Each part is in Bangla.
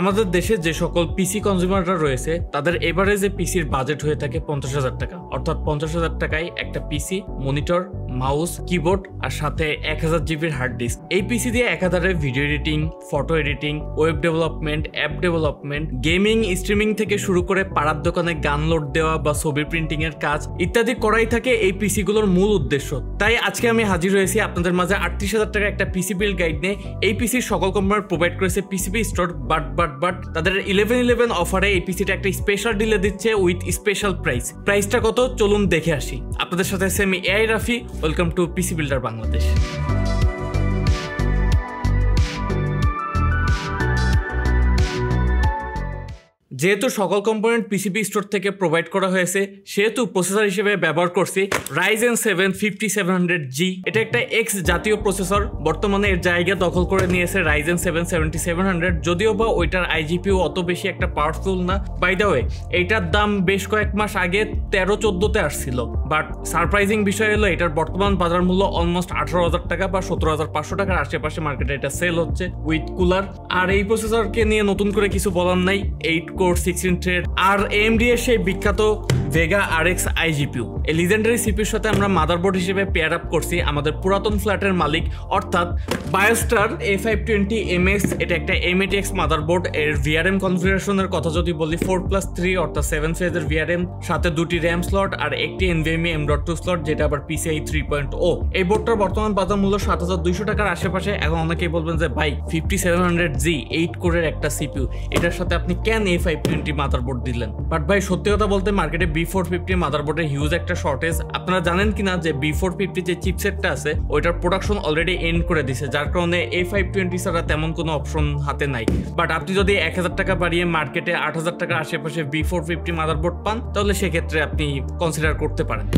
আমাদের দেশে যে সকল পিসি কনজিউমাররা রয়েছে তাদের এভারেজে পিসির বাজেট হয়ে থাকে 50,000 টাকা, অর্থাৎ 50,000 টাকায় একটা পিসি, মনিটর, মাউস, কিবোর্ড আর সাথে 1000 জিবির হার্ড ডিস্ক। এই পিসি দিয়ে একাধারে video editing, photo editing, web development, app development, gaming, streaming থেকে শুরু করে পাড়ার দোকানে গান লোড দেওয়া বা ছবি প্রিন্টিং এর কাজ ইত্যাদি করাই থাকে এই পিসি গুলোর মূল উদ্দেশ্য। তাই আজকে আমি হাজির হয়েছি আপনাদের মাঝে 38,000 টাকা একটা পিসি বিল্ড গাইড নিয়ে। এই পিসির সকল কোম্পানি প্রোভাইড করেছে পিসিবি স্টোর, বাট তাদের 11/11 অফারে এই পিসিটা একটা স্পেশাল ডিলে দিচ্ছে উইথ স্পেশাল প্রাইসটা কত চলুন দেখে আসি। আপনাদের সাথে আছে আমি AI Rafi. Welcome to PC builder Bangladesh. যেহেতু সকল কম্পোনেন্ট পিসিবি স্টোর থেকে প্রোভাইড করা হয়েছে, সেহেতু প্রসেসর হিসেবে ব্যবহার করছি Ryzen 7 5700G। এটা একটা এক্স জাতীয় প্রসেসর। বর্তমানে এর জায়গা দখল করে নিয়েছে Ryzen 7 7700, যদিও বা ওইটার আইজিপিউ অত বেশি একটা পাওয়ারফুল না। বাই দ্য ওয়ে, এইটার দাম বেশ কয়েক মাস আগে 13-14তে আসছিল, বাট সারপ্রাইজিং বিষয় হলো এটার বর্তমান বাজার মূল্য অলমোস্ট 18,000 টাকা বা 17,500 টাকার আশেপাশে মার্কেটে এটা সেল হচ্ছে উইথ কুলার। আর এই প্রসেসরকে নিয়ে নতুন করে কিছু বলার নাই। 8 কোর 16 থ্রেড আর AMD এর সেই বিখ্যাত ভেগা RX আইজিপিউ। এই লিজেন্ডারি সিপিউর সাথে আমরা মাদারবোর্ড হিসেবে পেয়ার আপ করছি আমাদের পুরাতন ফ্ল্যাটের মালিক অর্থাৎ বায়োস্টার A520MS। এটা একটা M8X মাদারবোর্ড। এর VRM কনফিগারেশনের কথা যদি বলি 4+3 অর্থাৎ 7 ফেজের VRM, সাথে 2টি RAM স্লট আর একটি NVMe M.2 স্লট, যেটা আবার PCIe 3.0। এই বোর্ডটার বর্তমান বাজার মূল্য 7,200 টাকার আশেপাশে। এখন অনেকেই বলবেন যে ভাই 5700G 8 কোরের একটা সিপিইউ, এটার সাথে আপনি কেন A520 মাদারবোর্ড দিলেন? বাট ভাই সত্যি কথা বলতে মার্কেটে B450 মাদারবোর্ডের হিউজ একটা শর্টেজ। আপনারা জানেন কিনা যে B450 যে চিপসেটটা আছে ওইটার প্রোডাকশন অলরেডি এন্ড করে দিছে, যার কারণে A520 ছাড়া তেমন কোনো অপশন হাতে নাই। বাট আপনি যদি 1000 টাকা বাড়িয়ে মার্কেটে 8,000 টাকার আশেপাশে B450 মাদারবোর্ড পান, তাহলে সেক্ষেত্রে আপনি কনসিডার করতে পারেন।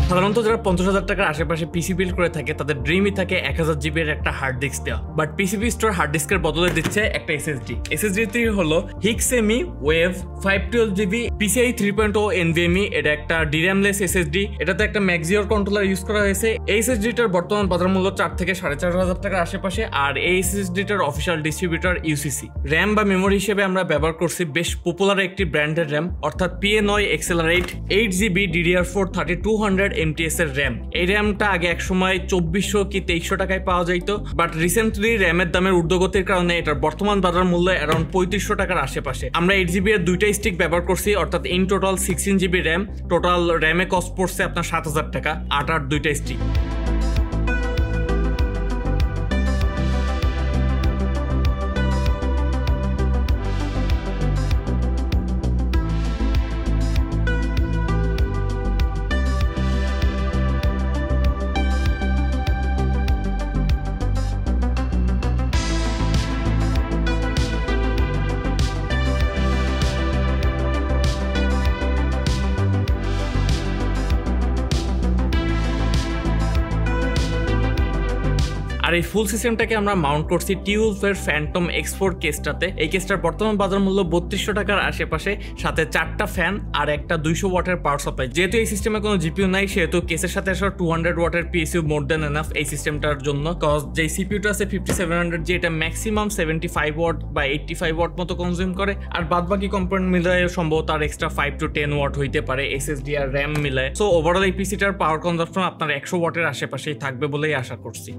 সাধারণত যারা 50,000 টাকার আশেপাশে পিসি বিল্ড করে থাকে তাদের ড্রিমই থাকে 1000 জিবির একটা হার্ড ডিস্ক দেওয়া। বাট পিসিবি স্টোর হার্ড ডিস্কের বদলে দিচ্ছে একটা SSD হলো Hiksemi Wave 512GB PCIe 3.0 NVMe। এটা একটা DRAM-লেস SSD। এটাতে একটা ম্যাক্সিওর কন্ট্রোলার ইউজ করা হয়েছে। এই SSD-টার বর্তমান বাজার মূল্য 4 থেকে 4,500 টাকার আশেপাশে। আর এই SSD-টার অফিসিয়াল ডিস্ট্রিবিউটর UCC। র্যাম বা মেমোরি হিসেবে আমরা ব্যবহার করছি বেশ পপুলার একটি ব্র্যান্ডের র্যাম, অর্থাৎ PA9 Accelerate 8GB DDR4 3200 MTS এর র্যাম। এই র্যামটা আগে এক সময় 2400 কি 2300 টাকায় পাওয়া যাইত, বাট রিসেন্টলি র্যামের দামের ঊর্ধ্বগতির কারণে এটার বর্তমান বাজার মূল্য অ্যারাউন্ড 3500 টাকার আশেপাশে। আমরা 8GB এর দুইটা স্টিক ব্যবহার করছি, অর্থাৎ in total 16GB RAM. Total র্যামে কস্ট পড়ছে আপনার 7,000 টাকা, 8 দুইটা স্টিক। আর এই ফুল সিস্টেমটাকে আমরা মাউন্ট করছি টিউলফের ফ্যান্টম X4 কেসটাতে। এই কেসটার বর্তমান বাজার মূল্য 3200 টাকার আশেপাশে, সাথে 4টা ফ্যান আর একটা 200 ওয়াটের পাওয়ার সাপ্লাই। যেহেতু এই সিস্টেমে কোনো জিপিইউ নাই, সেহেতু কেসের সাথে আসা 200 ওয়াটের PSU মোর দেন এনাফ এই সিস্টেমটার জন্য। কজ যে সিপিইউটা আছে 5700G, এটা ম্যাক্সিমাম 75 ওয়াট বা 85 ওয়াট মতো কনজিউম করে। আর বাদ বাকি কম্পোনেন্ট মিলায় সম্ভবত আর এক্সট্রা 5 to 10 ওয়াট হইতে পারে SSD আর র্যাম মিলায়। সো ওভারঅল এই পিসিটার পাওয়ার কনজাম্পশন আপনার 100 ওয়াটের আশেপাশেই থাকবে বলেই আশা করছি।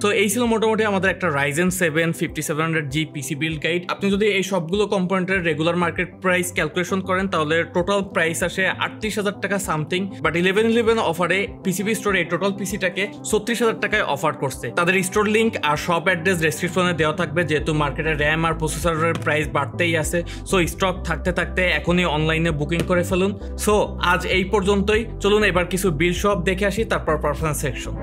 তো এই ছিল মোটামুটি আমাদের একটা Ryzen 7 5700G PC build guide. আপনি যদি এই সবগুলো কম্পোনেন্টের রেগুলার মার্কেট প্রাইস ক্যালকুলেশন করেন তাহলে টোটাল প্রাইস আসে 38,000 টাকা সামথিং। বাট 11/11 অফারে পিসিবি স্টোর এই টোটাল পিসিটাকে 36,000 টাকায় অফার করছে। তাদের স্টোর লিঙ্ক আর শপ অ্যাড্রেস ডেসক্রিপশনে দেওয়া থাকবে, যেহেতু মার্কেটে র্যাম আর প্রসেসরের প্রাইস বাড়তেই আছে। সো স্টক থাকতে থাকতে এখনই অনলাইনে বুকিং করে ফেলুন। সো আজ এই পর্যন্তই। চলুন এবার কিছু বিল শপ দেখে আসি, তারপর পারফরম্যান্স সেকশন।